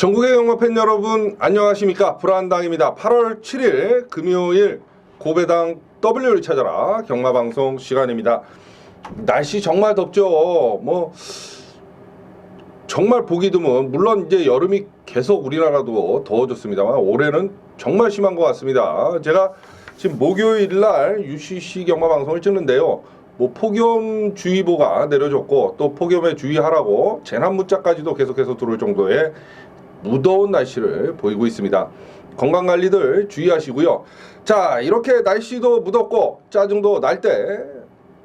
전국의 경마팬 여러분 안녕하십니까. 불안당입니다. 8월 7일 금요일 고배당 W를 찾아라 경마방송 시간입니다. 날씨 정말 덥죠. 정말 보기 드문, 물론 이제 여름이 계속 우리나라도 더워졌습니다만 올해는 정말 심한 것 같습니다. 제가 지금 목요일 날 UCC 경마방송을 찍는데요. 폭염주의보가 내려졌고 또 폭염에 주의하라고 재난 문자까지도 계속해서 들어올 정도의 무더운 날씨를 보이고 있습니다. 건강관리들 주의하시고요. 자, 이렇게 날씨도 무덥고 짜증도 날 때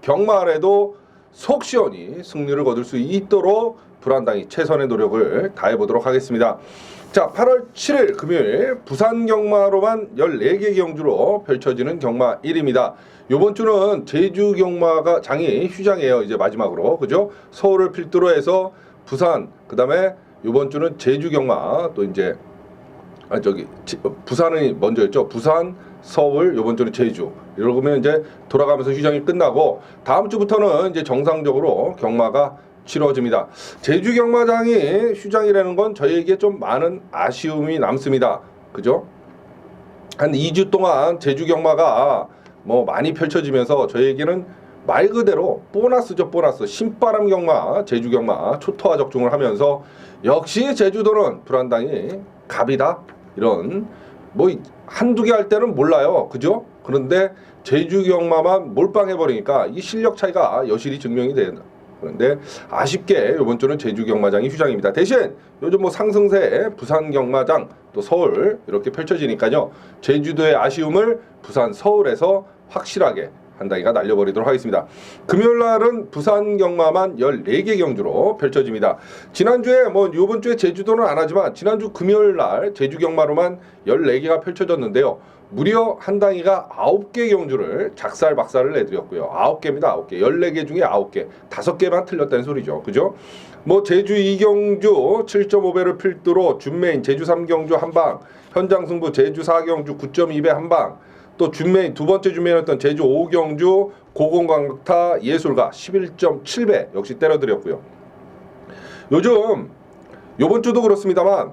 경마에도 속 시원히 승리를 거둘 수 있도록 불안당이 최선의 노력을 다해보도록 하겠습니다. 자, 8월 7일 금요일 부산 경마로만 14개 경주로 펼쳐지는 경마 1입니다. 요번 주는 제주 경마가 장이 휴장이에요. 이제 마지막으로. 그죠? 서울을 필두로 해서 부산, 그 다음에 요번 주는 제주 경마, 또 이제 부산이 먼저였죠. 부산, 서울, 요번 주는 제주. 이러면 이제 돌아가면서 휴장이 끝나고 다음 주부터는 이제 정상적으로 경마가 치러집니다. 제주 경마장이 휴장이라는 건 저희에게 좀 많은 아쉬움이 남습니다. 그죠? 한 2주 동안 제주 경마가 많이 펼쳐지면서 저희에게는 말 그대로 보너스죠. 보너스. 신바람 경마, 제주 경마 초토화 적중을 하면서 역시 제주도는 불안당이 갑이다. 이런 한두 개 할 때는 몰라요. 그죠? 그런데 제주 경마만 몰빵해버리니까 이 실력 차이가 여실히 증명이 된다. 그런데 아쉽게 이번 주는 제주 경마장이 휴장입니다. 대신 요즘 상승세 부산 경마장 또 서울 이렇게 펼쳐지니까요. 제주도의 아쉬움을 부산 서울에서 확실하게 한 단위가 날려버리도록 하겠습니다. 금요일 날은 부산 경마만 14개 경주로 펼쳐집니다. 지난주에 요번 주에 제주도는 안 하지만 지난주 금요일 날 제주 경마로만 14개가 펼쳐졌는데요. 무려 한 단위가 9개 경주를 작살박살을 내드렸고요. 9개입니다. 9개. 14개 중에 9개. 5개만 틀렸다는 소리죠. 그죠? 제주 2경주 7.5배를 필두로 준메인 제주 3경주 한방, 현장 승부 제주 4경주 9.2배 한방, 또 준메인 두 번째 준메인이었던 제주 5경주 고공강타 예술가 11.7배 역시 때려드렸고요. 요번 주도 그렇습니다만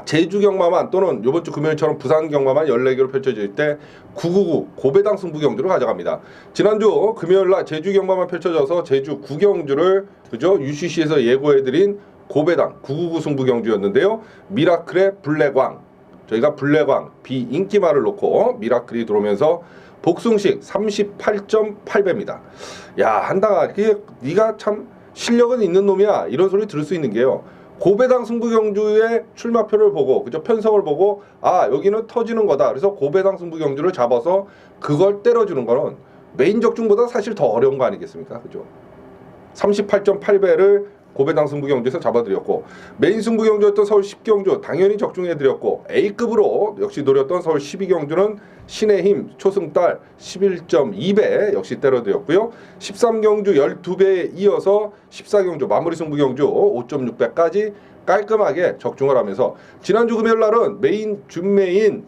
제주 경마만 또는 요번 주 금요일처럼 부산 경마만 14개로 펼쳐질 때 999 고배당 승부 경주를 가져갑니다. 지난주 금요일 날 제주 경마만 펼쳐져서 제주 9경주를 그죠? UCC에서 예고해드린 고배당 999 승부 경주였는데요. 미라클의 블랙왕, 저희가 블랙왕 비인기말을 놓고 미라클이 들어오면서 복승식 38.8배입니다. 야, 한당아, 네가 참 실력은 있는 놈이야. 이런 소리 들을 수 있는 게요. 고배당 승부 경주의 출마표를 보고 그죠? 편성을 보고 여기는 터지는 거다. 그래서 고배당 승부 경주를 잡아서 그걸 때려주는 거는 메인 적중보다 사실 더 어려운 거 아니겠습니까? 그죠? 38.8배를 고배당 승부 경주에서 잡아드렸고 메인 승부 경주였던 서울 10경주 당연히 적중해드렸고 A급으로 역시 노렸던 서울 12경주는 신의 힘 초승달 11.2배 역시 때려드렸고요. 13경주 12배에 이어서 14경주 마무리 승부 경주 5.6배까지 깔끔하게 적중을 하면서 지난주 금요일날은 메인 준메인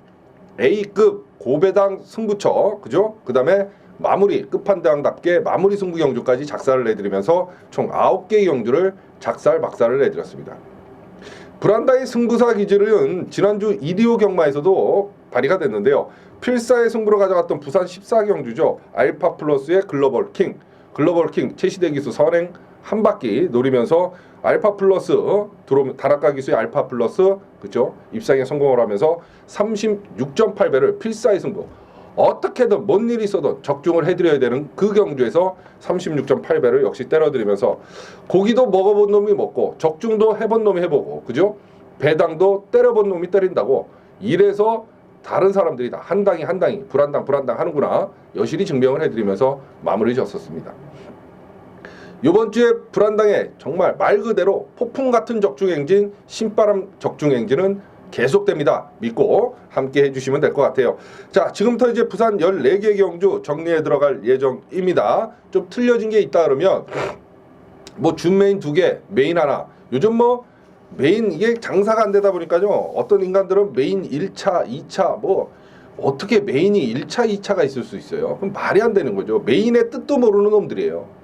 A급 고배당 승부처 그죠? 그 다음에 마무리 끝판당답게 마무리 승부 경주까지 작살을 내드리면서 총 9개의 경주를 작살박살을 내드렸습니다. 불안당의 승부사 기질은 지난주 이디오 경마에서도 발휘가 됐는데요. 필사의 승부로 가져갔던 부산 14경주죠. 알파 플러스의 글로벌 킹 최시대 기수 선행 한 바퀴 노리면서 알파 플러스 들어오면 다락가 기수의 알파 플러스 그죠? 입상에 성공을 하면서 36.8배를 필사의 승부 어떻게든 뭔 일이 있어도 적중을 해드려야 되는 그 경주에서 36.8배를 역시 때려드리면서 고기도 먹어본 놈이 먹고 적중도 해본 놈이 해보고 그죠? 배당도 때려본 놈이 때린다고 이래서 다른 사람들이 다 한 당이 불안당 하는구나 여실히 증명을 해드리면서 마무리 졌었습니다. 요번 주에 불안당에 정말 말 그대로 폭풍 같은 적중행진 신바람 적중행진은 계속됩니다. 믿고 함께 해주시면 될 것 같아요. 자, 지금부터 이제 부산 14개 경주 정리해 들어갈 예정입니다. 좀 틀려진 게 있다 그러면 준메인 2개, 메인 하나. 요즘 메인 이게 장사가 안 되다 보니까요. 어떤 인간들은 메인 1차, 2차 어떻게 메인이 1차, 2차가 있을 수 있어요? 그럼 말이 안 되는 거죠. 메인의 뜻도 모르는 놈들이에요.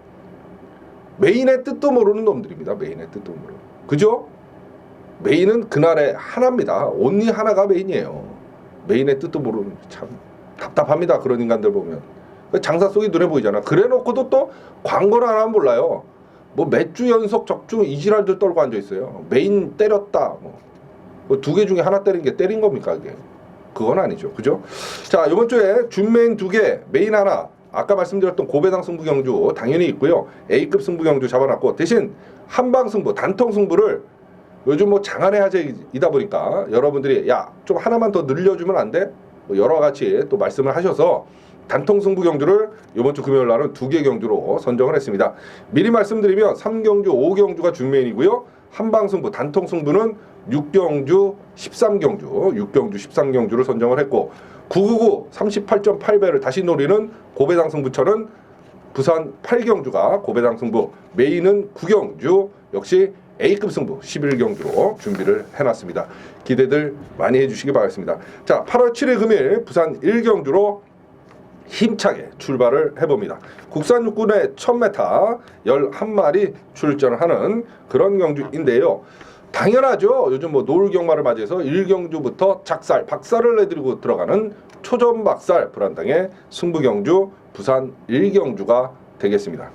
메인의 뜻도 모르는 놈들입니다. 메인의 뜻도 모르는. 그죠? 메인은 그날의 하나입니다. 온리 하나가 메인이에요. 메인의 뜻도 모르는, 참 답답합니다. 그런 인간들 보면. 장사 속이 눈에 보이잖아. 그래놓고도 또 광고를 안 하면 몰라요. 뭐 몇 주 연속 적중 이지랄들 떨고 앉아있어요. 메인 때렸다. 뭐 두 개 중에 하나 때린 게 때린 겁니까 이게? 그건 아니죠. 그죠? 자, 이번 주에 준메인 2개, 메인 하나. 아까 말씀드렸던 고배당 승부 경주 당연히 있고요. A급 승부 경주 잡아놨고, 대신 한방 승부, 단통 승부를 요즘 뭐 장안의 화제이다 보니까 여러분들이 야, 좀 하나만 더 늘려주면 안 돼? 뭐 여러 가지 또 말씀을 하셔서 단통 승부 경주를 이번 주 금요일 날은 2개 경주로 선정을 했습니다. 미리 말씀드리면 3경주, 5경주가 준메인이고요. 한방 승부, 단통 승부는 6경주, 13경주, 6경주, 13경주를 선정을 했고, 999 38.8배를 다시 노리는 고배당 승부처는 부산 8경주가 고배당 승부, 메인은 9경주, 역시 A급 승부 11경주로 준비를 해놨습니다. 기대들 많이 해주시기 바라겠습니다. 자, 8월 7일 금일 부산 1경주로 힘차게 출발을 해봅니다. 국산 육군의 1000m 11마리 출전하는 그런 경주인데요. 당연하죠. 요즘 뭐 노을 경마를 맞이해서 1경주부터 작살, 박살을 내드리고 들어가는 초전박살 불안당의 승부경주 부산 1경주가 되겠습니다.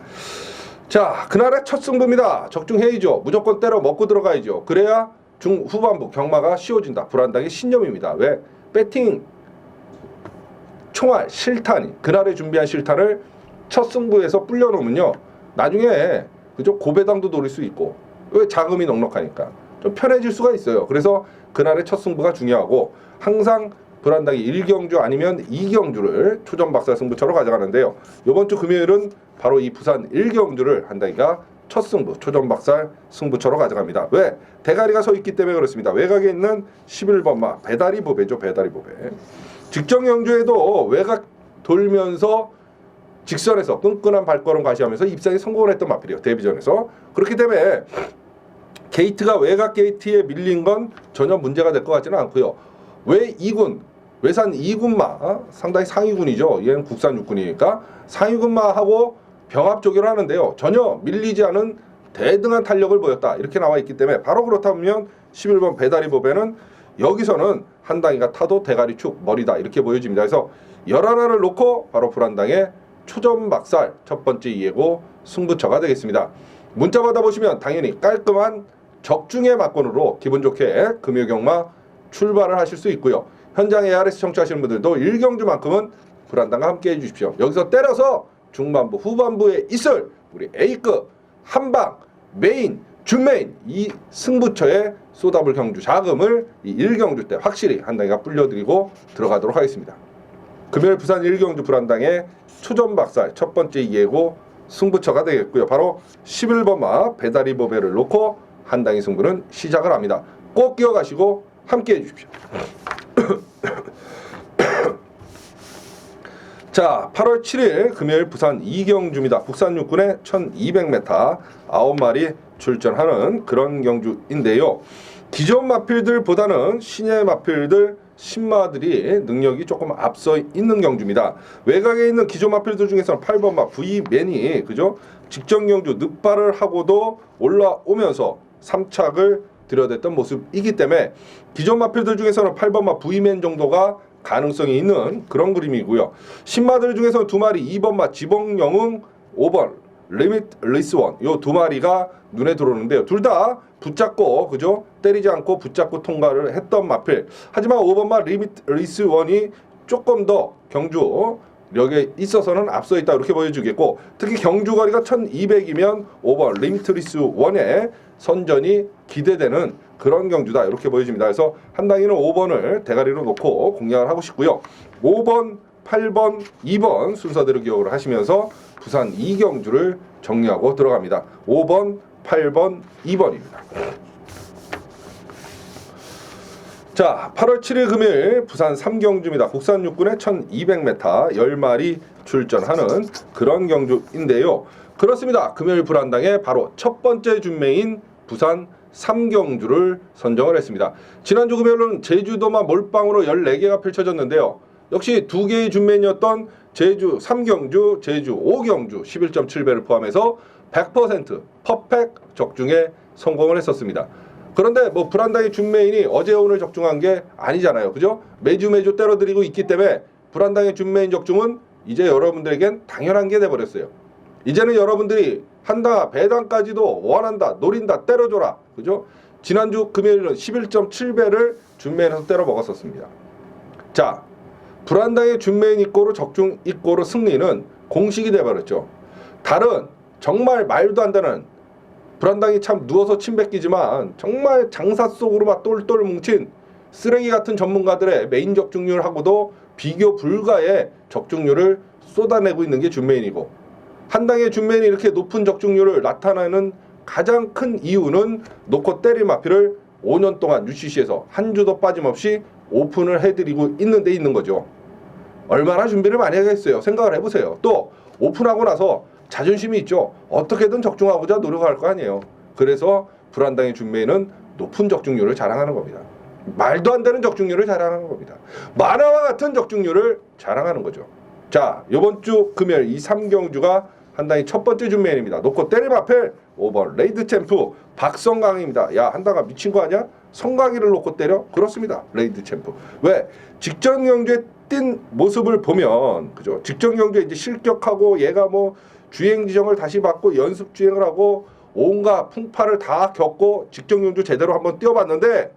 자, 그날의 첫 승부입니다. 적중해야죠. 무조건 때려 먹고 들어가야죠. 그래야 중후반부 경마가 쉬워진다. 불안당의 신념입니다. 왜? 배팅 총알, 실탄이, 그날에 준비한 실탄을 첫 승부에서 불려놓으면요, 나중에 그죠, 고배당도 노릴 수 있고, 왜? 자금이 넉넉하니까 좀 편해질 수가 있어요. 그래서 그날의 첫 승부가 중요하고, 항상 불안당이 1경주 아니면 2경주를 초전박살 승부처로 가져가는데요. 이번 주 금요일은 바로 이 부산 1경주를 한다기가 첫 승부, 초전박살 승부처로 가져갑니다. 왜? 대가리가 서 있기 때문에 그렇습니다. 외곽에 있는 11번마 배다리 보배죠. 배다리 보배. 직전 경주에도 외곽 돌면서 직선에서 끈끈한 발걸음 과시하면서 입상에 성공을 했던 마필이에요. 데뷔전에서. 그렇기 때문에 게이트가 외곽 게이트에 밀린 건 전혀 문제가 될 것 같지는 않고요. 왜 2군, 외산 2군마, 상당히 상위군이죠. 얘는 국산 6군이니까 상위군마하고 병합 조교를 하는데요. 전혀 밀리지 않은 대등한 탄력을 보였다. 이렇게 나와 있기 때문에 바로 그렇다면 11번 배다리 보배는 여기서는 한당이가 타도 대가리 축 머리다. 이렇게 보여집니다. 그래서 11화를 놓고 바로 불안당의 초전박살 첫 번째 예고 승부처가 되겠습니다. 문자 받아보시면 당연히 깔끔한 적중의 막건으로 기분 좋게 금요경마 출발을 하실 수 있고요. 현장 ARS 청취하시는 분들도 1경주만큼은 불안당과 함께 해주십시오. 여기서 때려서 중반부, 후반부에 있을 우리 A급, 한방, 메인, 준메인 이 승부처에 쏟아볼 경주 자금을 이 1경주 때 확실히 한당이가 불려드리고 들어가도록 하겠습니다. 금요일 부산 1경주 불안당의 초전박살 첫 번째 예고 승부처가 되겠고요. 바로 11번마 배다리 보배를 놓고 한당의 승부는 시작을 합니다. 꼭 기억하시고 함께 해주십시오. 자, 8월 7일 금요일 부산 2경주입니다. 국산 육군의 1200m 9마리 출전하는 그런 경주인데요. 기존 마필들보다는 신예 마필들 신마들이 능력이 조금 앞서 있는 경주입니다. 외곽에 있는 기존 마필들 중에서는 8번마 V맨이 그죠? 직전 경주 늑발을 하고도 올라오면서 3착을 들여댔던 모습이기 때문에 기존 마필들 중에서는 8번마 V맨 정도가 가능성이 있는 그런 그림이고요. 신마들 중에서는 2마리 2번마 지봉영웅 5번 리밋 리스원 요 2마리가 눈에 들어오는데요. 둘 다 붙잡고 그죠? 때리지 않고 붙잡고 통과를 했던 마필. 하지만 5번마 리밋 리스원이 조금 더 경주력에 있어서는 앞서 있다 이렇게 보여주겠고, 특히 경주거리가 1200이면 5번 리밋 리스원의 선전이 기대되는 그런 경주다 이렇게 보여집니다. 그래서 한당이는 5번을 대가리로 놓고 공략을 하고 싶고요. 5번, 8번, 2번 순서대로 기억을 하시면서 부산 2경주를 정리하고 들어갑니다. 5번, 8번, 2번입니다. 자, 8월 7일 금요일 부산 3경주입니다. 국산 육군의 1200m 10마리 출전하는 그런 경주인데요. 그렇습니다. 금요일 불안당의 바로 첫 번째 준매인 부산 3경주를 선정을 했습니다. 지난주 금요일은 제주도만 몰빵으로 14개가 펼쳐졌는데요. 역시 2개의 준매인이었던 제주 3경주, 제주 5경주 11.7배를 포함해서 100% 퍼펙트 적중에 성공을 했었습니다. 그런데 뭐 불안당의 준메인이 어제 오늘 적중한 게 아니잖아요. 그죠? 매주 때려드리고 있기 때문에 불안당의 준메인 적중은 이제 여러분들에겐 당연한 게 돼버렸어요. 이제는 여러분들이 한다, 배당까지도 원한다, 노린다, 때려줘라. 그죠? 지난주 금요일은 11.7배를 준메인에서 때려 먹었었습니다. 자, 불안당의 준메인 이꼬르 적중 이꼬르 승리는 공식이 돼버렸죠. 다른 정말 말도 안 되는 불안당이 참 누워서 침 뱉기지만 정말 장사 속으로만 똘똘 뭉친 쓰레기 같은 전문가들의 메인 적중률하고도 비교 불가의 적중률을 쏟아내고 있는 게 준메인이고, 한 당의 준메인이 이렇게 높은 적중률을 나타내는 가장 큰 이유는 놓고 때릴 마피를 5년 동안 UCC에서 한 주도 빠짐없이 오픈을 해드리고 있는 데 있는 거죠. 얼마나 준비를 많이 하겠어요. 생각을 해보세요. 또 오픈하고 나서 자존심이 있죠. 어떻게든 적중하고자 노력할 거 아니에요. 그래서 불안당의 준메인은 높은 적중률을 자랑하는 겁니다. 말도 안 되는 적중률을 자랑하는 겁니다. 만화와 같은 적중률을 자랑하는 거죠. 자, 이번 주 금요일 이 3경주가 한 당의 첫 번째 준메인입니다. 놓고 때림 앞에 5번 레이드 챔프 박성강입니다. 야, 한 당아 미친 거 아니야? 성강이를 놓고 때려? 그렇습니다. 레이드 챔프. 왜? 직전 경주에 뛴 모습을 보면, 그죠? 직전 경주에 이제 실격하고 얘가 뭐 주행 지정을 다시 받고 연습 주행을 하고 온갖 풍파를 다 겪고 직전 경주 제대로 한번 뛰어봤는데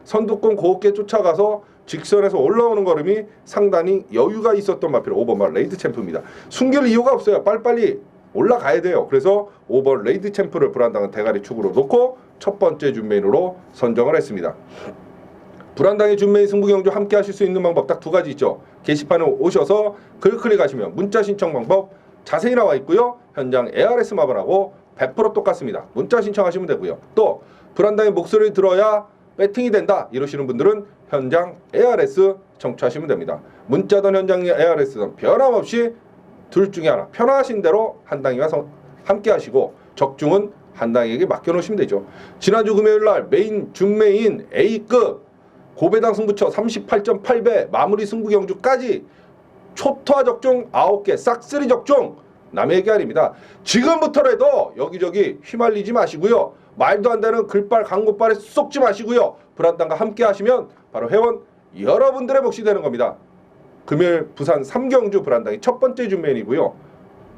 선두권 고급게 쫓아가서 직선에서 올라오는 걸음이 상당히 여유가 있었던 마필 5번 레이드 챔프입니다. 숨길 이유가 없어요. 빨리빨리 올라가야 돼요. 그래서 5번 레이드 챔프를 불안당은 대가리 축으로 놓고 첫 번째 준메인으로 선정을 했습니다. 불안당의 준메인 승부경주 함께 하실 수 있는 방법 딱 두 가지 있죠. 게시판에 오셔서 글 클릭하시면 문자 신청 방법 자세히 나와 있고요. 현장 ARS 마블하고 100% 똑같습니다. 문자 신청하시면 되고요. 또 불안당의 목소리를 들어야 배팅이 된다 이러시는 분들은 현장 ARS 청취하시면 됩니다. 문자든 현장 ARS든 변함없이 둘 중에 하나 편하신 대로 한 당이와 함께 하시고 적중은 한 당에게 맡겨놓으시면 되죠. 지난주 금요일날 메인 준메인 A급 고배당 승부처 38.8배 마무리 승부경주까지 초토화 적중 9개 싹쓸이 적중 남의 얘기 아닙니다. 지금부터라도 여기저기 휘말리지 마시고요. 말도 안 되는 글빨 광고빨에 쏙지 마시고요. 불안당과 함께 하시면 바로 회원 여러분들의 몫이 되는 겁니다. 금요일 부산 3경주 불안당이 첫 번째 준메인이고요.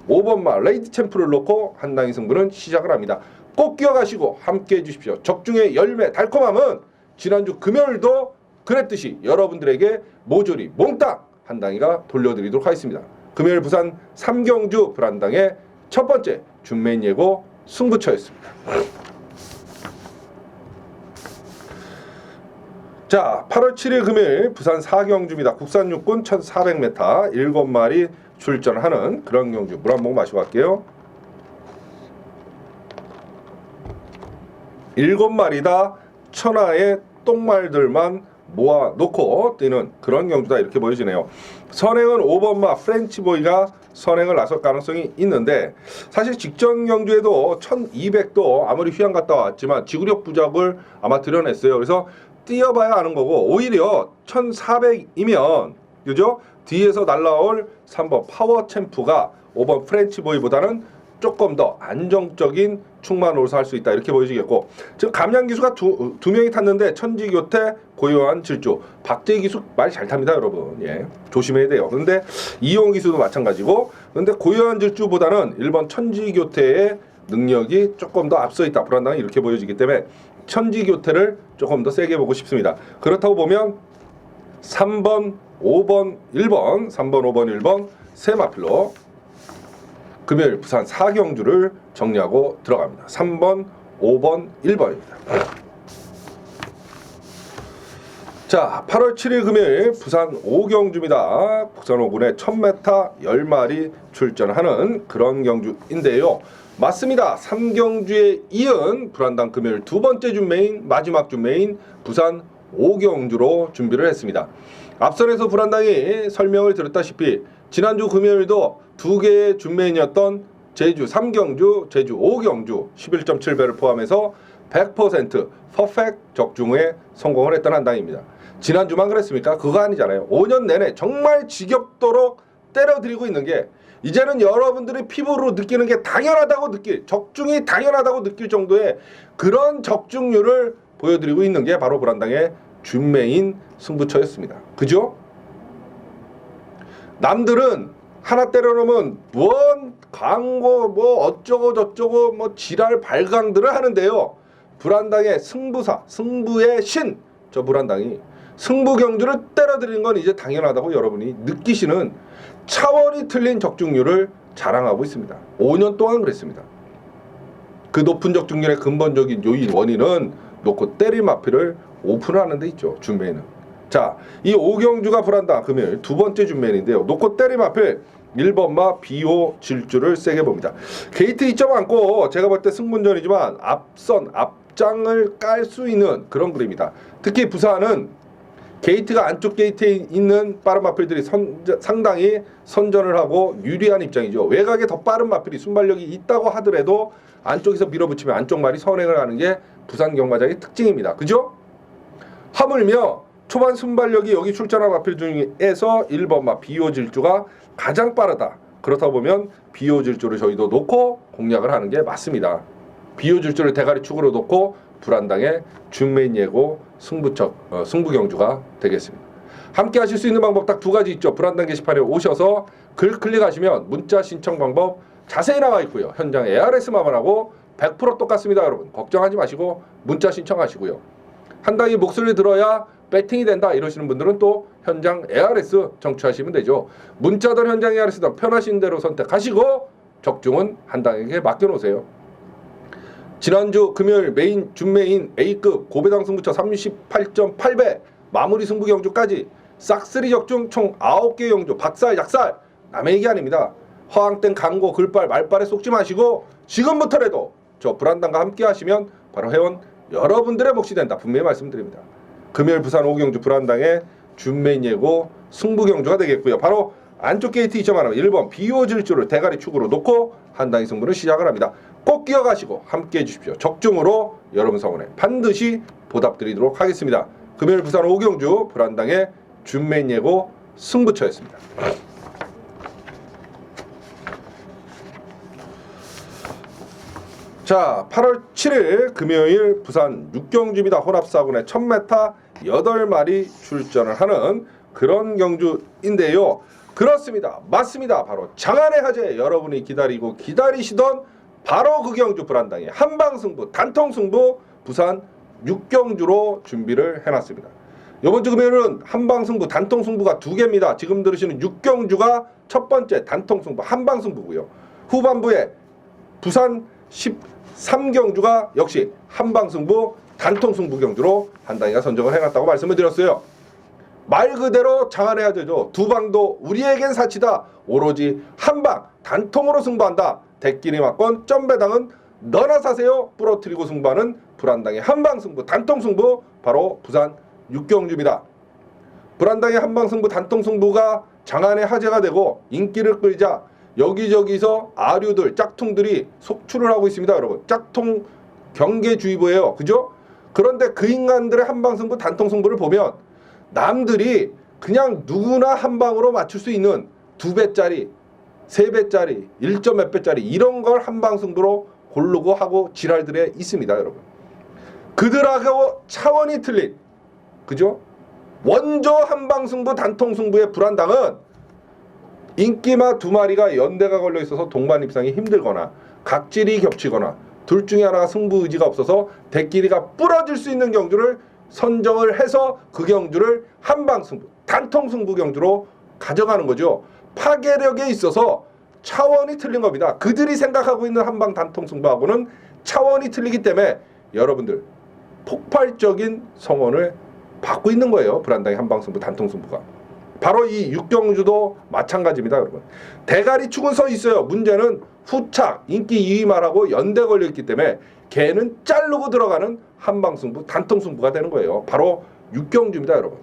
5번마 레이드 챔프를 놓고 한 당의 승부는 시작을 합니다. 꼭 기억하시고 함께 해주십시오. 적중의 열매 달콤함은 지난주 금요일도 그랬듯이 여러분들에게 모조리 몽땅 한 당이가 돌려드리도록 하겠습니다. 금요일 부산 3경주 불안당의 첫 번째 준메인 예고 승부처였습니다. 자, 8월 7일 금요일 부산 4경주입니다. 국산 육군 1400m 7마리 출전하는 그런 경주. 물 한 모금 마시고 갈게요. 7마리 다 천하의 똥말들만 모아놓고 뛰는 그런 경주다 이렇게 보여지네요. 선행은 5번마 프렌치보이가 선행을 나설 가능성이 있는데 사실 직전 경주에도 1200도 아무리 휘양 갔다 왔지만 지구력 부족을 아마 드러냈어요. 그래서 뛰어봐야 아는 거고 오히려 1400이면 그죠? 뒤에서 날라올 3번 파워 챔프가 5번 프렌치보이보다는 조금 더 안정적인 충만호를 할 수 있다 이렇게 보여지겠고 지금 감량 기수가 두 명이 탔는데 천지교태 고요한 질주 박재희 기수 말 잘 탑니다 여러분. 예, 조심해야 돼요. 그런데 이용 기수도 마찬가지고 그런데 고요한 질주보다는 1번 천지교태의 능력이 조금 더 앞서 있다. 불안당이 이렇게 보여지기 때문에 천지교태를 조금 더 세게 보고 싶습니다. 그렇다고 보면 3번, 5번, 1번 3번, 5번, 1번 세 마필로 금요일 부산 4경주를 정리하고 들어갑니다. 3번, 5번, 1번입니다. 자, 8월 7일 금요일 부산 5경주입니다. 부산 5군에 1000m 10마리 출전하는 그런 경주인데요. 맞습니다. 3경주에 이은 불안당 금요일 두 번째 준메인 마지막 준메인 부산 5경주로 준비를 했습니다. 앞선에서 불안당이 설명을 드렸다시피 지난주 금요일도 두 개의 준메인이었던 제주 3경주, 제주 5경주 11.7배를 포함해서 100% 퍼펙트 적중에 성공을 했던 한 당입니다. 지난주만 그랬습니까? 그거 아니잖아요. 5년 내내 정말 지겹도록 때려드리고 있는 게 이제는 여러분들이 피부로 느끼는 게 당연하다고 적중이 당연하다고 느낄 정도의 그런 적중률을 보여드리고 있는 게 바로 불안당의 준매인 승부처였습니다. 그죠? 남들은 하나 때려놓으면 뭔 광고 뭐 어쩌고 저쩌고 뭐 지랄 발광들을 하는데요. 불안당의 승부사, 승부의 신, 저 불안당이 승부 경주를 때려드리는 건 이제 당연하다고 여러분이 느끼시는 차원이 틀린 적중률을 자랑하고 있습니다. 5년 동안 그랬습니다. 그 높은 적중률의 근본적인 요인 원인은 놓고 때릴 마피를 오픈하는 데 있죠. 준매인은. 자, 이 5경주가 불안당 금요일 두 번째 준매인인데요. 놓고 때릴 마필 1번마 비호 질주를 세게 봅니다. 게이트 2점 안고 제가 볼 때 승분전이지만 앞장을 깔 수 있는 그런 그림이다. 특히 부산은 게이트가 안쪽 게이트에 있는 빠른 마필들이 상당히 선전을 하고 유리한 입장이죠. 외곽에 더 빠른 마필이 순발력이 있다고 하더라도 안쪽에서 밀어붙이면 안쪽 말이 선행을 하는 게 부산 경마장의 특징입니다. 그죠? 하물며 초반 순발력이 여기 출전한 마필 중에서 1번마 비호 질주가 가장 빠르다. 그렇다 보면 비호 질주를 저희도 놓고 공략을 하는 게 맞습니다. 비호 질주를 대가리 축으로 놓고 불안당의 준매인 예고 승부 경주가 되겠습니다. 함께 하실 수 있는 방법 딱 두 가지 있죠. 불안당 게시판에 오셔서 글 클릭하시면 문자 신청 방법 자세히 나와 있고요. 현장 ARS만 하고 100% 똑같습니다. 여러분 걱정하지 마시고 문자 신청하시고요. 한 당이 목소리 들어야 배팅이 된다 이러시는 분들은 또 현장 ARS 정추하시면 되죠. 문자든 현장 ARS든 편하신 대로 선택하시고 적중은 한 당에게 맡겨놓으세요. 지난주 금요일 메인 준매인 A급 고배당 승부처 38.8배 마무리 승부 경주까지 싹쓸이 적중 총 9개 경주 박살 약살 남의 얘기 아닙니다. 허황된 광고 글빨 말빨에 속지 마시고 지금부터라도 저 불안당과 함께 하시면 바로 회원 여러분들의 몫이 된다 분명히 말씀드립니다. 금요일 부산 5경주 불안당의 준매인 예고 승부 경주가 되겠고요. 바로 안쪽 게이트 2점 하나 1번 비호 질주를 대가리 축으로 놓고 한 당의 승부를 시작을 합니다. 꼭 기억하시고 함께 해주십시오. 적중으로 여러분 성원에 반드시 보답드리도록 하겠습니다. 금요일 부산 5경주 불안당의 준매인 예고 승부처였습니다. 자, 8월 7일 금요일 부산 6경주입니다. 혼합사군의 1000m 8마리 출전을 하는 그런 경주인데요. 그렇습니다. 맞습니다. 바로 장안의 화제 여러분이 기다리고 기다리시던 바로 그 경주 불안당의 한방승부 단통승부 부산 6경주로 준비를 해놨습니다. 이번 주 금요일은 한방승부 단통승부가 2개입니다. 지금 들으시는 6경주가 첫 번째 단통승부 한방승부고요. 후반부에 부산 13경주가 역시 한방승부 단통승부 경주로 한 당이가 선정을 해놨다고 말씀을 드렸어요. 말 그대로 장안의 화제죠. 두 방도 우리에겐 사치다. 오로지 한방 단통으로 승부한다. 대끼리 맞건 점배당은 너나 사세요. 부러뜨리고 승부하는 불안당의 한방승부 단통승부 바로 부산 6경주입니다. 불안당의 한방승부 단통승부가 장안의 화제가 되고 인기를 끌자 여기저기서 아류들 짝퉁들이 속출을 하고 있습니다. 여러분 짝퉁 경계주의보예요. 그죠? 그런데 그 인간들의 한방승부 단통승부를 보면 남들이 그냥 누구나 한방으로 맞출 수 있는 2배짜리 3배짜리 1점 몇 배짜리 이런 걸 한방승부로 고르고 하고 지랄들에 있습니다. 여러분 그들하고 차원이 틀린 그죠? 원조 한방승부 단통승부의 불안당은 인기마 2마리가 연대가 걸려 있어서 동반 입상이 힘들거나 각질이 겹치거나 둘 중에 하나가 승부 의지가 없어서 대끼리가 부러질 수 있는 경주를 선정을 해서 그 경주를 한방승부 단통승부 경주로 가져가는 거죠. 파괴력에 있어서 차원이 틀린 겁니다. 그들이 생각하고 있는 한방 단통승부하고는 차원이 틀리기 때문에 여러분들 폭발적인 성원을 받고 있는 거예요. 불안당의 한방승부 단통승부가. 바로 이 6경주도 마찬가지입니다. 여러분 대가리 축은 서 있어요. 문제는 후착 인기 2위 말하고 연대 걸려 있기 때문에 걔는 자르고 들어가는 한방승부 단통승부가 되는 거예요. 바로 6경주입니다. 여러분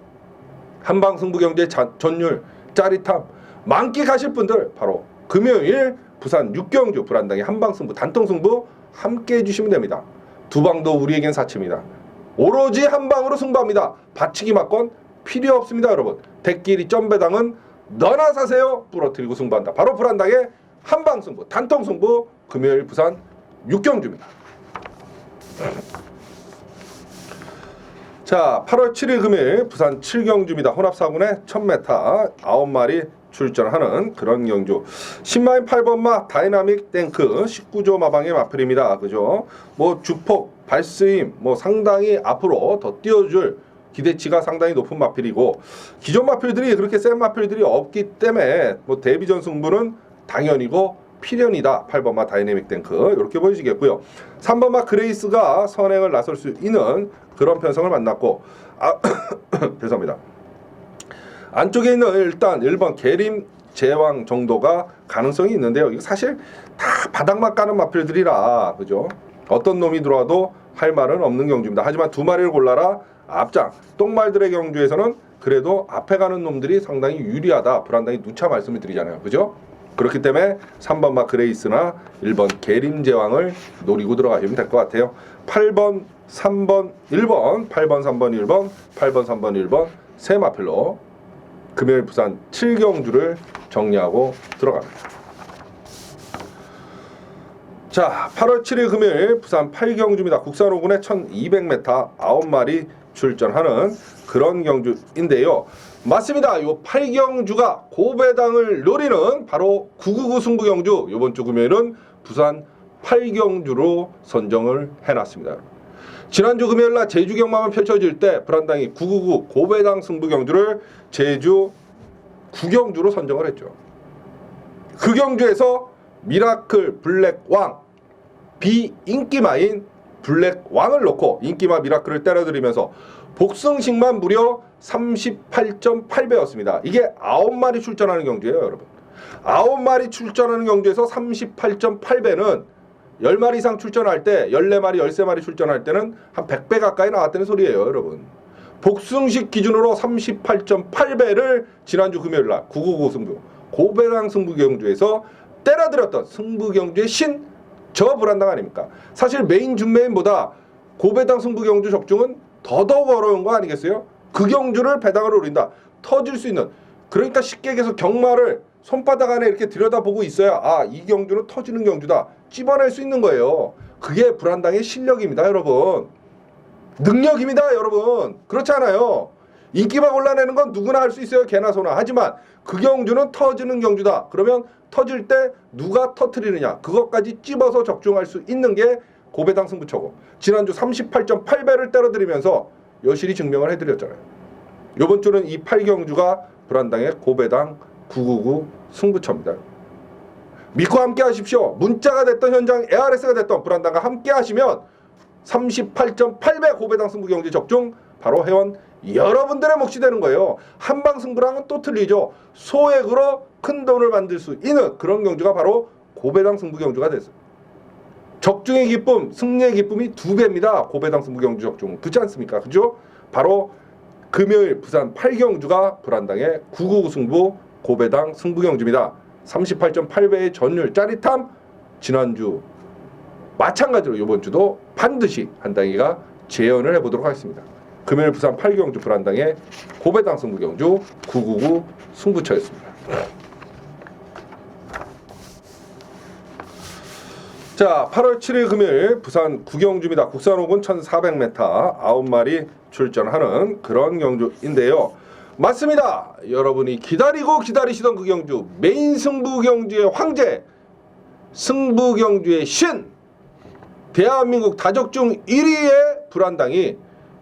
한방승부 경주의 전율 짜릿함 만끽하실 분들 바로 금요일 부산 6경주 불안당의 한방승부 단통승부 함께 해주시면 됩니다. 두 방도 우리에겐 사치입니다. 오로지 한방으로 승부합니다. 받치기 맞건 필요 없습니다. 여러분 대끼리 점배당은 너나 사세요. 부러뜨리고 승부한다. 바로 불안당의 한방 승부, 단통 승부, 금요일 부산 6경주입니다. 자, 8월 7일 금요일 부산 7경주입니다. 혼합 4군에 1000m 9마리 출전하는 그런 경주. 10마인 8번마 다이나믹 탱크 19조 마방의 마필입니다. 그죠? 뭐 주폭, 발스임 뭐 상당히 앞으로 더 띄워줄 기대치가 상당히 높은 마필이고, 기존 마필들이 그렇게 센 마필들이 없기 때문에 뭐 데뷔전 승부는 당연이고 필연이다. 8번마 다이내믹 탱크 이렇게 보여지겠고요. 3번마 그레이스가 선행을 나설 수 있는 그런 편성을 만났고, 죄송합니다. 안쪽에 있는 일단 1번 계림 제왕 정도가 가능성이 있는데요. 이거 사실 다 바닥만 까는 마필들이라, 그죠? 어떤 놈이 들어와도 할 말은 없는 경주입니다. 하지만 두 마리를 골라라. 앞장 똥말들의 경주에서는 그래도 앞에 가는 놈들이 상당히 유리하다. 불안당히 누차 말씀을 드리잖아요. 그죠? 그렇기 때문에 3번마 그레이스나 1번 계림제왕을 노리고 들어가시면 될 것 같아요. 8번, 3번, 1번, 8번, 3번, 1번, 8번, 3번, 1번 세 마필로 금요일 부산 7경주를 정리하고 들어갑니다. 자, 8월 7일 금요일 부산 8경주입니다. 국산 5군에 1200m 9마리 출전하는 그런 경주인데요. 맞습니다. 요 8경주가 고배당을 노리는 바로 999 승부경주. 요번 주 금요일은 부산 8경주로 선정을 해놨습니다. 지난주 금요일날 제주 경마만 펼쳐질 때 불안당이 999 고배당 승부경주를 제주 9경주로 선정을 했죠. 그 경주에서 미라클 블랙왕, 비인기마인 블랙왕을 놓고 인기마 미라클을 때려들이면서 복승식만 무려 38.8배였습니다. 이게 9마리 출전하는 경주예요, 여러분. 9마리 출전하는 경주에서 38.8배는 10마리 이상 출전할 때, 14마리, 13마리 출전할 때는 한 100배 가까이 나왔다는 소리예요, 여러분. 복승식 기준으로 38.8배를 지난주 금요일날 999 승부, 고배당 승부 경주에서 때려들었던 승부 경주의 신, 저 불안당 아닙니까? 사실 메인 준메인보다 고배당 승부 경주 적중은 더더욱 어려운 거 아니겠어요? 그 경주를 배당을 노린다. 터질 수 있는. 그러니까 쉽게 얘기해서 경마를 손바닥 안에 이렇게 들여다보고 있어야, 아, 이 경주는 터지는 경주다. 찝어낼 수 있는 거예요. 그게 불안당의 실력입니다, 여러분. 능력입니다, 여러분. 그렇지 않아요? 인기만 골라내는 건 누구나 할 수 있어요, 개나 소나. 하지만 그 경주는 터지는 경주다. 그러면 터질 때 누가 터트리느냐, 그것까지 찝어서 적중할 수 있는 게 고배당 승부처고, 지난주 38.8배를 때려드리면서 여실히 증명을 해드렸잖아요. 요번 주는 이 8경주가 불안당의 고배당 999 승부처입니다. 믿고 함께 하십시오. 문자가 됐던 현장 ARS가 됐던 불안당과 함께 하시면 38.8배 고배당 승부 경주 적중 바로 회원 여러분들의 몫이 되는 거예요. 한방 승부랑은 또 틀리죠. 소액으로 큰 돈을 만들 수 있는 그런 경주가 바로 고배당 승부 경주가 됐어요. 적중의 기쁨, 승리의 기쁨이 2배입니다. 고배당 승부 경주 적중. 그렇지 않습니까? 그죠? 바로 금요일 부산 8경주가 불안당의 999 승부 고배당 승부 경주입니다. 38.8배의 전율 짜릿함, 지난주 마찬가지로 이번 주도 반드시 한당이가 재현을 해보도록 하겠습니다. 금요일 부산 8경주 불안당의 고배당 승부경주 999 승부처였습니다. 자, 8월 7일 금요일 부산 9경주입니다. 국산 5군 1400m 9마리 출전하는 그런 경주인데요. 맞습니다. 여러분이 기다리고 기다리시던 그 경주, 메인 승부경주의 황제, 승부경주의 신, 대한민국 다적중 1위의 불안당이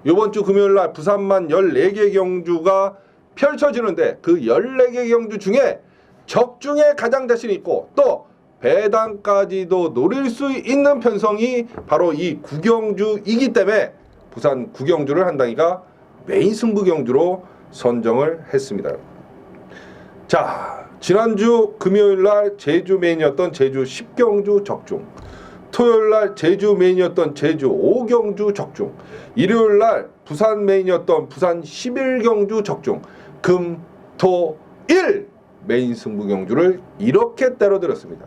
이번 주 금요일날 부산만 14개 경주가 펼쳐지는데, 그 14개 경주 중에 적중에 가장 자신 있고 또 배당까지도 노릴 수 있는 편성이 바로 이 9경주이기 때문에 부산 9경주를 한당이가 메인 승부 경주로 선정을 했습니다. 자, 지난주 금요일날 제주 메인이었던 제주 10경주 적중, 토요일날 제주 메인이었던 제주 5경주 적중, 일요일날 부산 메인이었던 부산 11경주 적중, 금, 토, 일 메인 승부 경주를 이렇게 때려들었습니다.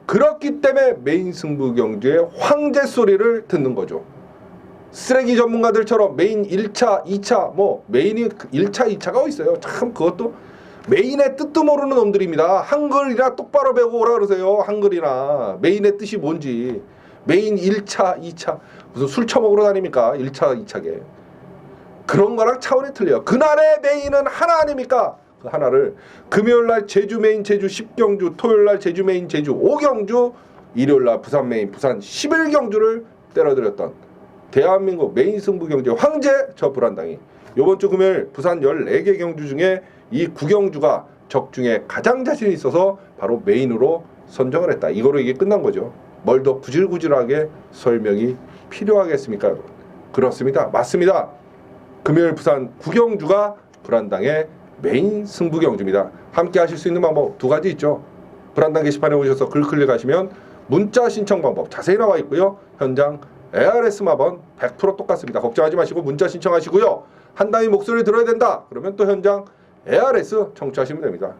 그렇기 때문에 메인 승부 경주의 황제 소리를 듣는 거죠. 쓰레기 전문가들처럼 메인 1차, 2차, 뭐 메인이 1차, 2차가 있어요. 참 그것도 메인의 뜻도 모르는 놈들입니다. 한글이나 똑바로 배우고 오라 그러세요. 한글이나. 메인의 뜻이 뭔지. 메인 1차, 2차. 무슨 술 처먹으러 다닙니까? 1차, 2차게. 그런 거랑 차원이 틀려요. 그날의 메인은 하나 아닙니까? 그 하나를 금요일날 제주 메인 제주 10경주, 토요일날 제주 메인 제주 5경주, 일요일날 부산 메인 부산 11경주를 때려드렸던 대한민국 메인 승부 경주 황제 저 불안당이 이번 주 금요일 부산 14개 경주 중에 이 9경주가 적중에 가장 자신이 있어서 바로 메인으로 선정을 했다. 이거로 이게 끝난 거죠. 뭘 더 구질구질하게 설명이 필요하겠습니까, 여러분? 그렇습니다. 맞습니다. 금요일 부산 9경주가 불안당의 메인 승부 경주입니다. 함께 하실 수 있는 방법 두 가지 있죠. 불안당 게시판에 오셔서 글 클릭하시면 문자 신청 방법 자세히 나와 있고요. 현장 ARS 마번 100% 똑같습니다. 걱정하지 마시고 문자 신청하시고요. 한당이 목소리 들어야 된다. 그러면 또 현장 ARS 청취하시면 됩니다.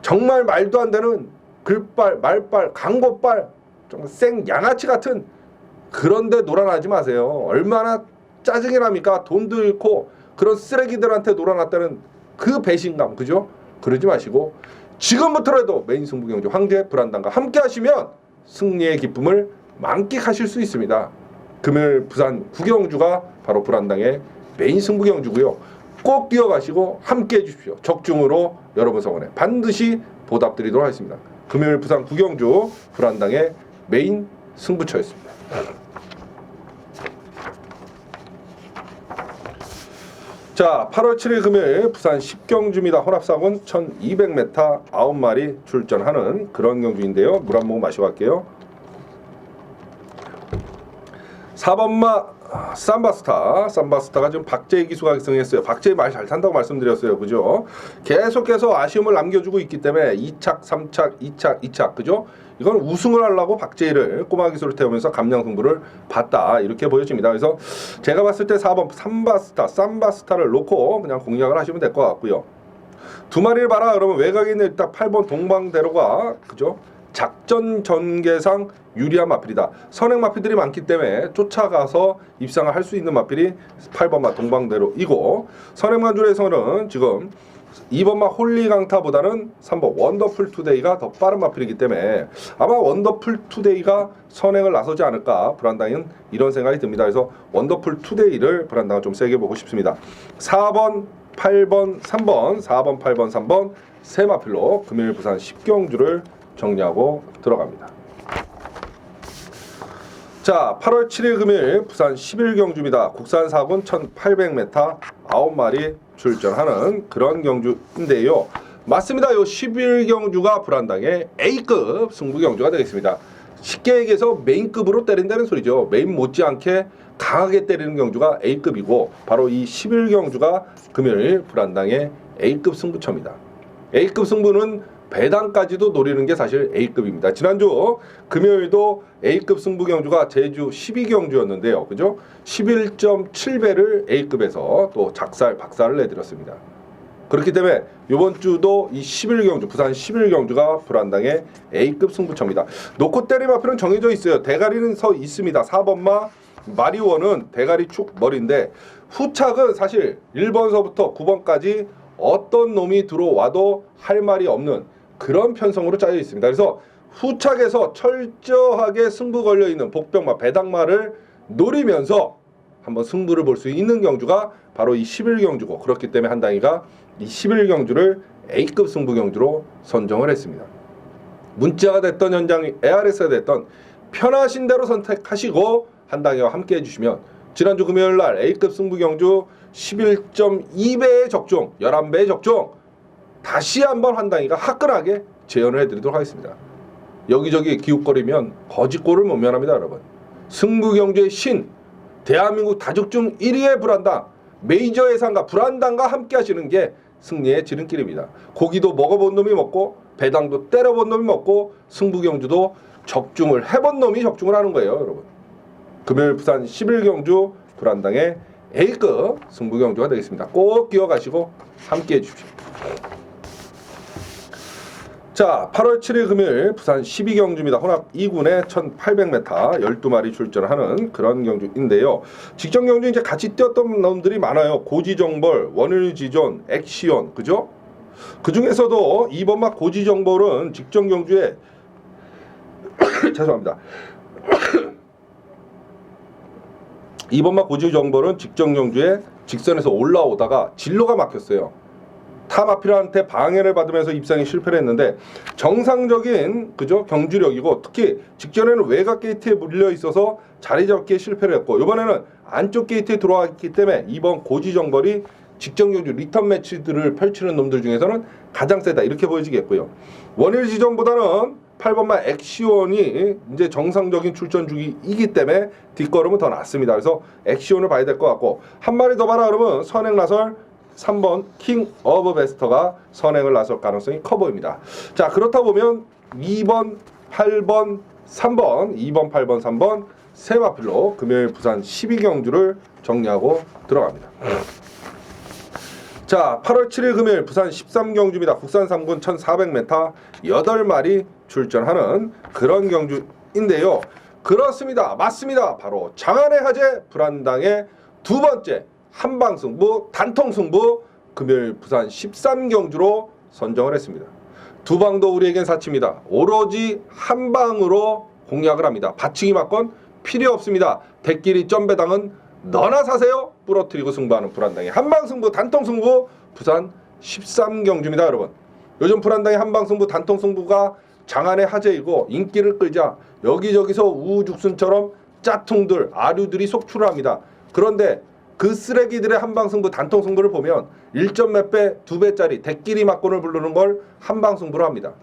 정말 말도 안 되는 글빨, 말빨, 광고빨, 정말 생 양아치 같은 그런데 놀아나지 마세요. 얼마나 짜증이 납니까? 돈도 잃고 그런 쓰레기들한테 놀아났다는 그 배신감, 그죠? 그러지 마시고 지금부터라도 메인 승부 경주 황제 불안당과 함께 하시면 승리의 기쁨을 만끽하실 수 있습니다. 금요일 부산 9경주가 바로 불안당의 메인 승부 경주고요. 꼭 기억하시고 함께 해주십시오. 적중으로 여러분 성원에 반드시 보답드리도록 하겠습니다. 금요일 부산 9경주 불안당의 메인 승부처였습니다. 자, 8월 7일 금요일 부산 10경주입니다. 혼합사군 1200m 9마리 출전하는 그런 경주인데요. 물 한 모금 마시고 갈게요. 4번마 삼바스타가 지금 박재희 기수가 승했어요. 박재희 말 잘 탄다고 말씀드렸어요. 그죠? 계속해서 아쉬움을 남겨주고 있기 때문에 2착, 3착, 2착, 그죠? 이건 우승을 하려고 박재희를 꼬마 기수를 태우면서 감량 승부를 봤다. 이렇게 보여집니다. 그래서 제가 봤을 때 4번 삼바스타를 놓고 그냥 공략을 하시면 될 것 같고요. 두 마리를 봐라. 그러면 외곽에 있는 일단 8번 동방대로가, 그죠? 작전 전개상 유리한 마필이다. 선행 마필들이 많기 때문에 쫓아가서 입상을 할 수 있는 마필이 8번마 동방대로이고, 선행만줄에서는 지금 2번마 홀리강타보다는 3번 원더풀 투데이가 더 빠른 마필이기 때문에 아마 원더풀 투데이가 선행을 나서지 않을까, 불안당은 이런 생각이 듭니다. 그래서 원더풀 투데이를 불안당은 좀 세게 보고 싶습니다. 4번 8번 3번 4번 8번 3번 세 마필로 금요일 부산 10경주를 정리하고 들어갑니다. 자, 8월 7일 금요일 부산 11경주입니다. 국산 4군 1800m 9마리 출전하는 그런 경주인데요. 맞습니다. 요 11경주가 불안당의 A급 승부 경주가 되겠습니다. 쉽게 얘기해서 메인급으로 때린다는 소리죠. 메인 못지않게 강하게 때리는 경주가 A급이고, 바로 이 11경주가 금요일 불안당의 A급 승부처입니다. A급 승부는 배당까지도 노리는 게 사실 A급입니다. 지난주 금요일도 A급 승부 경주가 제주 12경주였는데요. 그죠? 11.7배를 A급에서 또 박살을 내드렸습니다. 그렇기 때문에 이번 주도 이 11경주, 부산 11경주가 불안당의 A급 승부처입니다. 놓고 때릴 마필은 정해져 있어요. 대가리는 서 있습니다. 4번마 마리원은 대가리 축 머리인데, 후착은 사실 1번서부터 9번까지 어떤 놈이 들어와도 할 말이 없는 그런 편성으로 짜여 있습니다. 그래서 후착에서 철저하게 승부 걸려있는 복병마, 배당마를 노리면서 한번 승부를 볼 수 있는 경주가 바로 이 11경주고, 그렇기 때문에 한당이가 이 11경주를 A급 승부 경주로 선정을 했습니다. 문자가 됐던 현장 ARS가 됐던 편하신 대로 선택하시고 한당이와 함께 해주시면 지난주 금요일날 A급 승부 경주 11.2배의 적중, 11배의 적중 다시 한번 한당이가 화끈하게 재현을 해드리도록 하겠습니다. 여기저기 기웃거리면 거짓골을 못 면합니다, 여러분. 승부 경주의 신, 대한민국 다적중 1위의 불안당, 메이저 예상가 불안당과 함께 하시는 게 승리의 지름길입니다. 고기도 먹어본 놈이 먹고, 배당도 때려본 놈이 먹고, 승부 경주도 적중을 해본 놈이 적중을 하는 거예요, 여러분. 금요일 부산 11경주 불안당의 A급 승부 경주가 되겠습니다. 꼭 기억하시고 함께 해주십시오. 자, 8월 7일 금요일 부산 12경주입니다. 혼합 2군에 1800m 12마리 출전하는 그런 경주인데요. 직전 경주 이제 같이 뛰었던 놈들이 많아요. 고지정벌, 원일지존, 액시온, 그죠? 그 중에서도 2번막 고지정벌은 직전 경주에 죄송합니다. 2번막 고지정벌은 직전 경주에 직선에서 올라오다가 진로가 막혔어요. 타 마필한테 방해를 받으면서 입상에 실패를 했는데 정상적인 그죠 경주력이고 특히 직전에는 외곽 게이트에 물려 있어서 자리 잡기에 실패를 했고 이번에는 안쪽 게이트에 들어왔기 때문에 이번 고지정벌이 직전 경주 리턴 매치들을 펼치는 놈들 중에서는 가장 세다 이렇게 보여지겠고요. 원일 지점보다는 8번만 엑시온이 이제 정상적인 출전 주기이기 때문에 뒷걸음은 더 낫습니다. 그래서 엑시온을 봐야 될 것 같고 한 마리 더 봐라 그러면 선행 나설 3번 킹 오브 베스터가 선행을 나설 가능성이 커 보입니다. 자 그렇다 보면 2번, 8번, 3번 2번, 8번, 3번 세 마필로 금요일 부산 12경주를 정리하고 들어갑니다. 자 8월 7일 금요일 부산 13경주입니다. 국산 3군 1400m 8마리 출전하는 그런 경주인데요. 그렇습니다. 맞습니다. 바로 장안의 화제 불안당의 두 번째 한방승부 단통승부 금요일 부산 13경주로 선정을 했습니다. 두 방도 우리에겐 사치입니다. 오로지 한방으로 공략을 합니다. 받치기 맞건 필요 없습니다. 대끼리 점배당은 너나 사세요. 부러뜨리고 승부하는 불안당의 한방승부 단통승부 부산 13경주입니다. 여러분 요즘 불안당의 한방승부 단통승부가 장안의 화제이고 인기를 끌자 여기저기서 우후죽순처럼 짜퉁들 아류들이 속출을 합니다. 그런데 그 쓰레기들의 한방승부 단통승부를 보면 1점 몇 배, 2배짜리 대끼리 맞곤을 부르는 걸 한방승부로 합니다.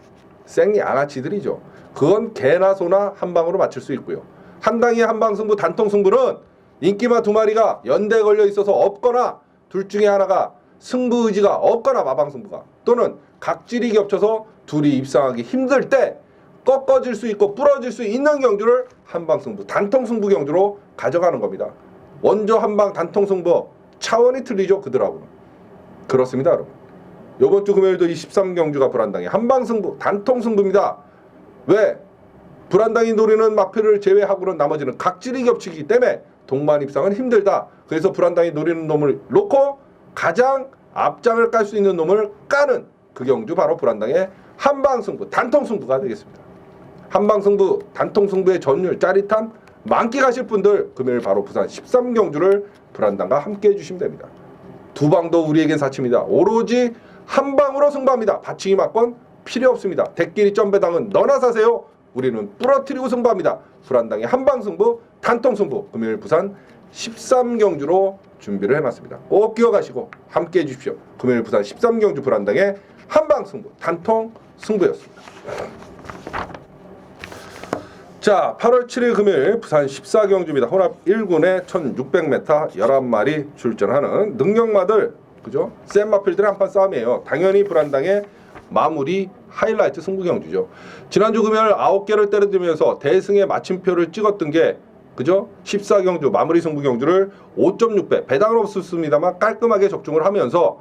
생리 양아치들이죠. 그건 개나 소나 한방으로 맞출 수 있고요. 한당의 한방승부 단통승부는 인기마 두 마리가 연대에 걸려 있어서 없거나 둘 중에 하나가 승부 의지가 없거나 마방승부가 또는 각질이 겹쳐서 둘이 입상하기 힘들 때 꺾어질 수 있고 부러질 수 있는 경주를 한방승부 단통승부 경주로 가져가는 겁니다. 원조 한방 단통승부 차원이 틀리죠. 그들하고는. 그렇습니다. 여러분. 이번 주 금요일도 이 13경주가 불안당의 한방승부 단통승부입니다. 왜? 불안당이 노리는 마필을 제외하고는 나머지는 각질이 겹치기 때문에 동반 입상은 힘들다. 그래서 불안당이 노리는 놈을 놓고 가장 앞장을 깔 수 있는 놈을 까는 그 경주 바로 불안당의 한방승부 단통승부가 되겠습니다. 한방승부 단통승부의 전율 짜릿한 만끽하실 분들 금요일 바로 부산 13경주를 불안당과 함께 해주시면 됩니다. 두 방도 우리에겐 사치입니다. 오로지 한방으로 승부합니다. 받치기 맞건 필요 없습니다. 대끼리 점배당은 너나 사세요. 우리는 부러뜨리고 승부합니다. 불안당의 한방승부 단통승부 금요일 부산 13경주로 준비를 해놨습니다. 꼭 기억하시고 함께 해주십시오. 금요일 부산 13경주 불안당의 한방승부 단통승부였습니다. 자 8월 7일 금요일 부산 14경주입니다. 혼합 1군에 1600m 11마리 출전하는 능력마들 그죠? 센 마필들의 한판 싸움이에요. 당연히 불안당의 마무리 하이라이트 승부 경주죠. 지난주 금요일 9개를 때려들면서 대승의 마침표를 찍었던 게 그죠? 14경주 마무리 승부 경주를 5.6배 배당은 없었습니다만 깔끔하게 적중을 하면서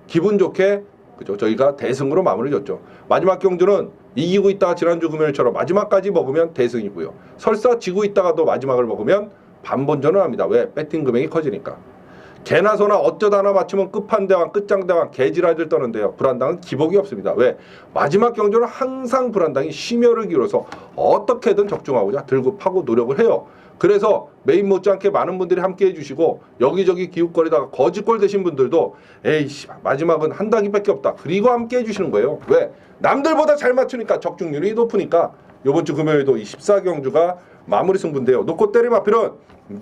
기분 좋게 그죠? 저희가 대승으로 마무리 졌죠. 마지막 경주는 이기고 있다가 지난주 금요일처럼 마지막까지 먹으면 대승이고요. 설사 지고 있다가도 마지막을 먹으면 반본전을 합니다. 왜? 배팅 금액이 커지니까. 개나 소나 어쩌다 하나 맞추면 끝판대왕 끝장대왕 개지랄들 떠는데요. 불안당은 기복이 없습니다. 왜? 마지막 경주는 항상 불안당이 심혈을 기울여서 어떻게든 적중하고자 들고 파고 노력을 해요. 그래서 메인 못지않게 많은 분들이 함께 해주시고 여기저기 기웃거리다가 거짓골 되신 분들도 에이씨 마지막은 한 단계밖에 없다. 그리고 함께 해주시는 거예요. 왜? 남들보다 잘 맞추니까 적중률이 높으니까 이번 주 금요일도 이 14경주가 마무리 승부인데요. 놓고 때릴 마필은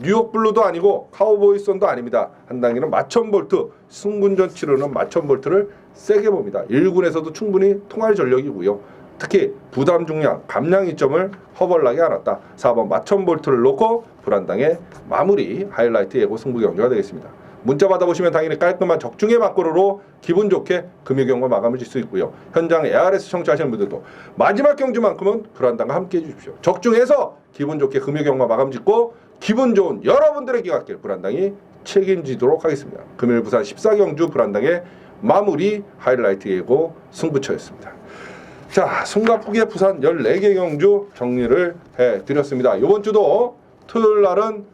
뉴욕 블루도 아니고 카우보이 선도 아닙니다. 한 단계는 마천볼트 승군전 치르는 마천볼트를 세게 봅니다. 1군에서도 충분히 통할 전력이고요. 특히 부담 중량, 감량 이점을 허벌나게 안았다. 4번 마천볼트를 놓고 불안당의 마무리 하이라이트 예고 승부 경주가 되겠습니다. 문자 받아보시면 당연히 깔끔한 적중의 막고로로 기분 좋게 금요 경과 마감을 질 수 있고요. 현장 ARS 청취하시는 분들도 마지막 경주만큼은 불안당과 함께 해주십시오. 적중해서 기분 좋게 금요 경과 마감 짓고 기분 좋은 여러분들의 기각길 불안당이 책임지도록 하겠습니다. 금요일 부산 14경주 불안당의 마무리 하이라이트 예고 승부처였습니다. 자, 숨가쁘게 부산 14개 경주 정리를 해드렸습니다. 이번 주도 토요일 날은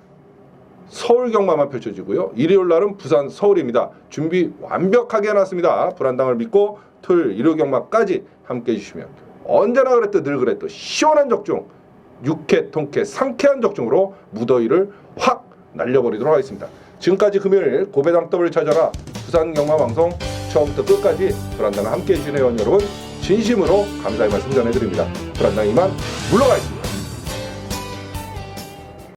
서울 경마만 펼쳐지고요. 일요일 날은 부산 서울입니다. 준비 완벽하게 해놨습니다. 불안당을 믿고 토요일 일요 경마까지 함께 해주시면 언제나 그랬듯 늘 그랬듯 시원한 적중, 육회 통쾌 상쾌한 적중으로 무더위를 확 날려버리도록 하겠습니다. 지금까지 금요일 고배당 더블 찾아라 부산 경마 방송 처음부터 끝까지 불안당과 함께 해주신 회원 여러분 진심으로 감사의 말씀 전해드립니다. 불안당 이만 물러가겠습니다.